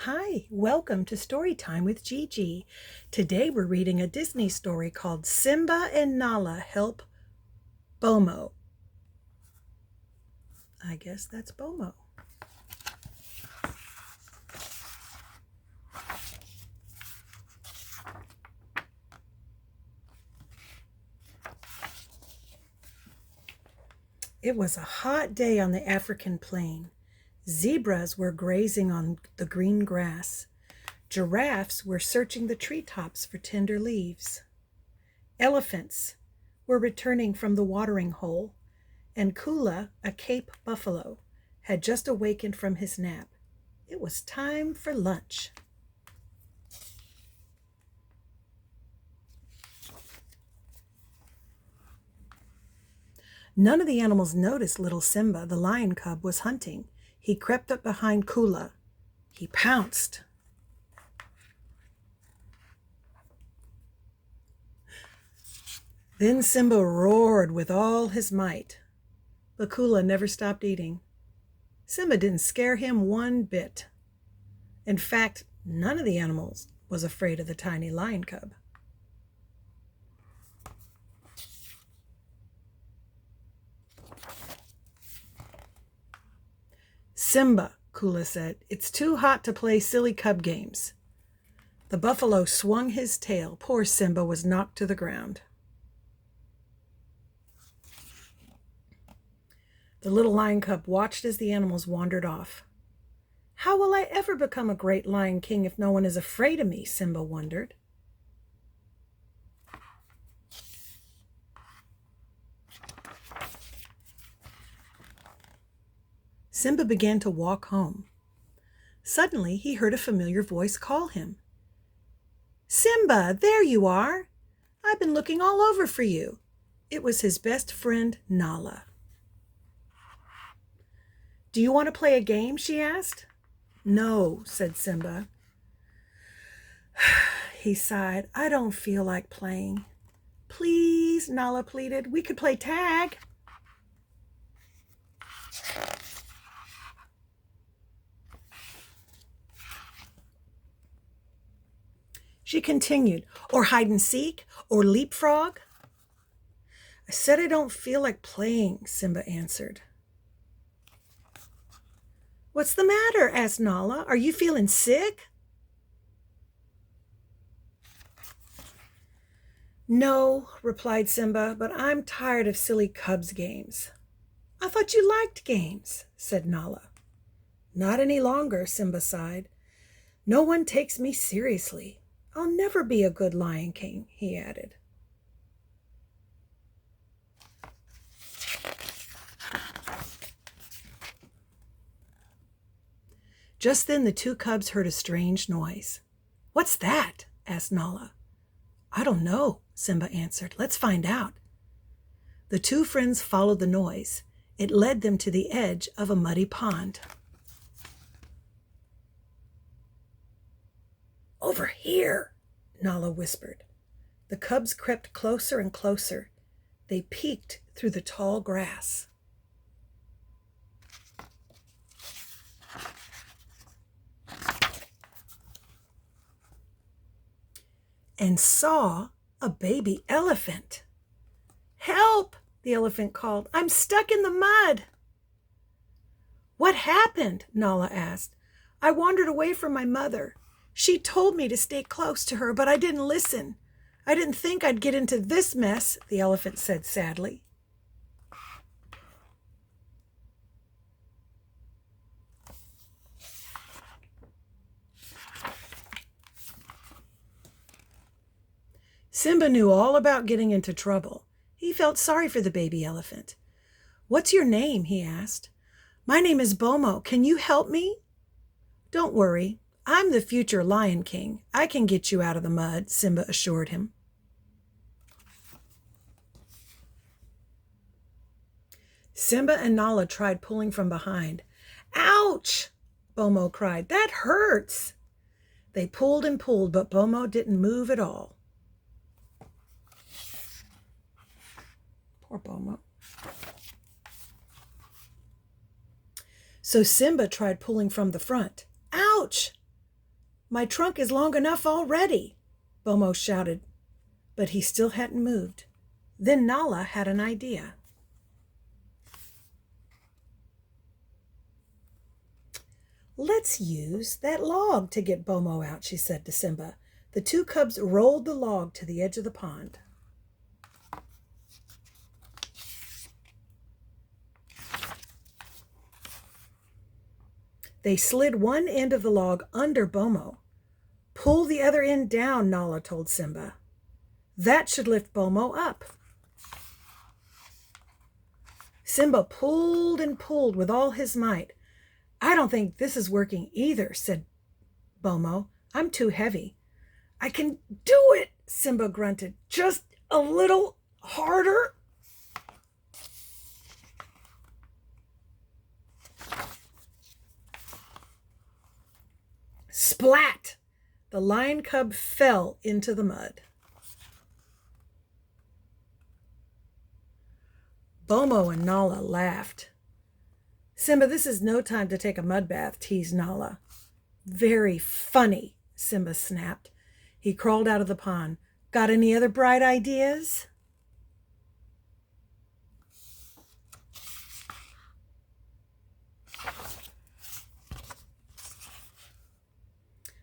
Hi, welcome to Storytime with Gigi. Today we're reading a Disney story called Simba and Nala Help Bomo. I guess that's Bomo. It was a hot day on the African plain. Zebras were grazing on the green grass. Giraffes were searching the treetops for tender leaves. Elephants were returning from the watering hole, and Kula, a Cape buffalo, had just awakened from his nap. It was time for lunch. None of the animals noticed little Simba, the lion cub, was hunting. He crept up behind Kula. He pounced. Then Simba roared with all his might. But Kula never stopped eating. Simba didn't scare him one bit. In fact, none of the animals was afraid of the tiny lion cub. Simba, Kula said, it's too hot to play silly cub games. The buffalo swung his tail. Poor Simba was knocked to the ground. The little lion cub watched as the animals wandered off. How will I ever become a great lion king if no one is afraid of me? Simba wondered. Simba began to walk home. Suddenly, he heard a familiar voice call him. Simba, there you are. I've been looking all over for you. It was his best friend, Nala. Do you want to play a game? She asked. No, said Simba. He sighed. I don't feel like playing. Please, Nala pleaded. We could play tag. She continued, or hide and seek, or leapfrog. I said I don't feel like playing, Simba answered. What's the matter? Asked Nala. Are you feeling sick? No, replied Simba, but I'm tired of silly cubs games. I thought you liked games, said Nala. Not any longer, Simba sighed. No one takes me seriously. I'll never be a good lion king, he added. Just then the two cubs heard a strange noise. What's that? Asked Nala. I don't know, Simba answered. Let's find out. The two friends followed the noise. It led them to the edge of a muddy pond. Over here, Nala whispered. The cubs crept closer and closer. They peeked through the tall grass. And saw a baby elephant. Help, the elephant called. I'm stuck in the mud. What happened? Nala asked. I wandered away from my mother. She told me to stay close to her, but I didn't listen. I didn't think I'd get into this mess, the elephant said sadly. Simba knew all about getting into trouble. He felt sorry for the baby elephant. What's your name? He asked. My name is Bomo. Can you help me? Don't worry. I'm the future Lion King. I can get you out of the mud, Simba assured him. Simba and Nala tried pulling from behind. Ouch! Bomo cried. That hurts! They pulled and pulled, but Bomo didn't move at all. Poor Bomo. So Simba tried pulling from the front. Ouch! My trunk is long enough already, Bomo shouted, but he still hadn't moved. Then Nala had an idea. Let's use that log to get Bomo out, she said to Simba. The two cubs rolled the log to the edge of the pond. They slid one end of the log under Bomo. Pull the other end down, Nala told Simba. That should lift Bomo up. Simba pulled and pulled with all his might. I don't think this is working either, said Bomo. I'm too heavy. I can do it, Simba grunted. Just a little harder. Splat! The lion cub fell into the mud. Bomo and Nala laughed. Simba, this is no time to take a mud bath, teased Nala. Very funny, Simba snapped. He crawled out of the pond. Got any other bright ideas?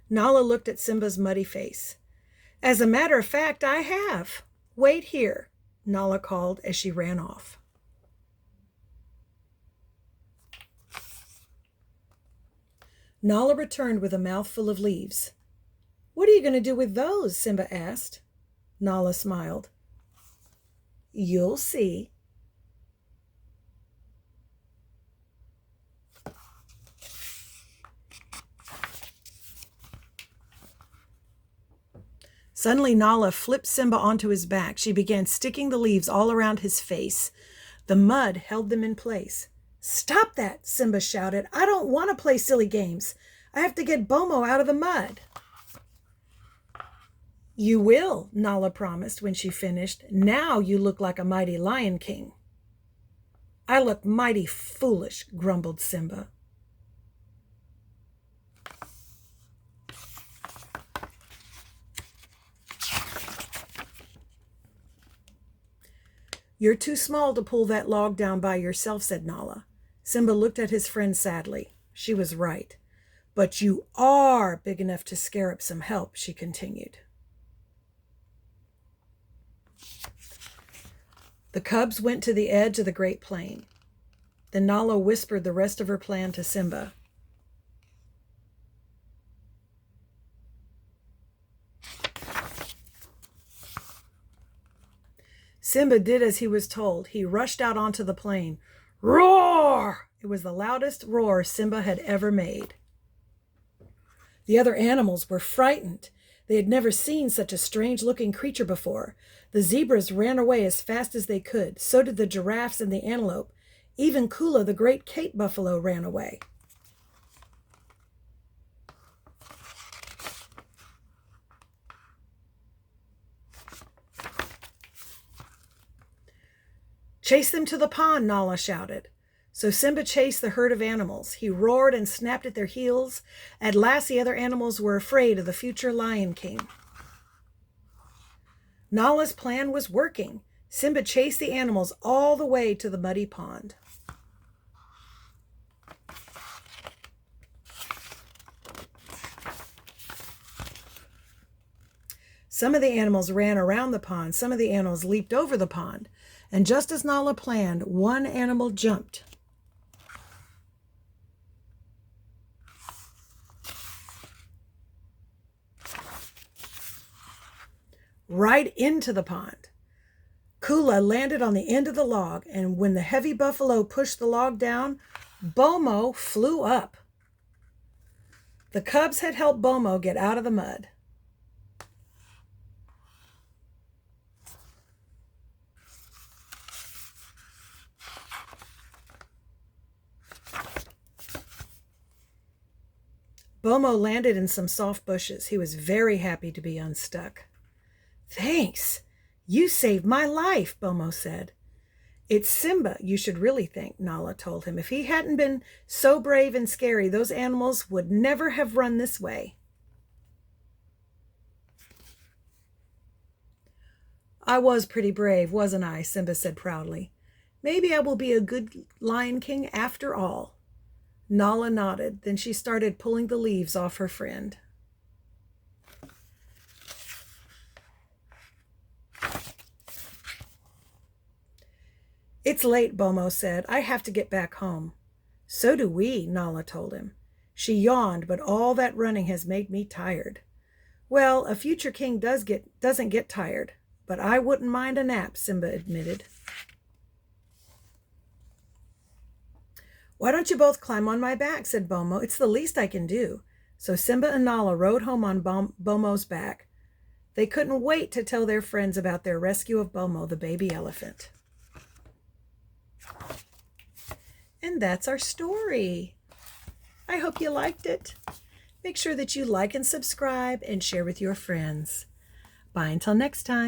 Nala looked at Simba's muddy face. As a matter of fact, I have. Wait here, Nala called as she ran off. Nala returned with a mouthful of leaves. What are you going to do with those? Simba asked. Nala smiled. You'll see. Suddenly, Nala flipped Simba onto his back. She began sticking the leaves all around his face. The mud held them in place. Stop that, Simba shouted. I don't want to play silly games. I have to get Bomo out of the mud. You will, Nala promised when she finished. Now you look like a mighty lion king. I look mighty foolish, grumbled Simba. You're too small to pull that log down by yourself, said Nala. Simba looked at his friend sadly. She was right. But you are big enough to scare up some help, she continued. The cubs went to the edge of the Great Plain. Then Nala whispered the rest of her plan to Simba. Simba did as he was told. He rushed out onto the plain. Roar! It was the loudest roar Simba had ever made. The other animals were frightened. They had never seen such a strange-looking creature before. The zebras ran away as fast as they could. So did the giraffes and the antelope. Even Kula, the great Cape buffalo, ran away. Chase them to the pond, Nala shouted. So Simba chased the herd of animals. He roared and snapped at their heels. At last the other animals were afraid of the future Lion King. Nala's plan was working. Simba chased the animals all the way to the muddy pond. Some of the animals ran around the pond. Some of the animals leaped over the pond. And just as Nala planned, one animal jumped. Right into the pond. Kula landed on the end of the log, and when the heavy buffalo pushed the log down, Bomo flew up. The cubs had helped Bomo get out of the mud. Bomo landed in some soft bushes. He was very happy to be unstuck. Thanks. You saved my life, Bomo said. It's Simba you should really thank, Nala told him. If he hadn't been so brave and scary, those animals would never have run this way. I was pretty brave, wasn't I? Simba said proudly. Maybe I will be a good Lion King after all. Nala nodded. Then she started pulling the leaves off her friend. It's late, Bomo said. I have to get back home. So do we, Nala told him. She yawned, but all that running has made me tired. Well, a future king doesn't get tired, but I wouldn't mind a nap, Simba admitted. Why don't you both climb on my back, said Bomo. It's the least I can do. So Simba and Nala rode home on Bomo's back. They couldn't wait to tell their friends about their rescue of Bomo, the baby elephant. And that's our story. I hope you liked it. Make sure that you like and subscribe and share with your friends. Bye until next time.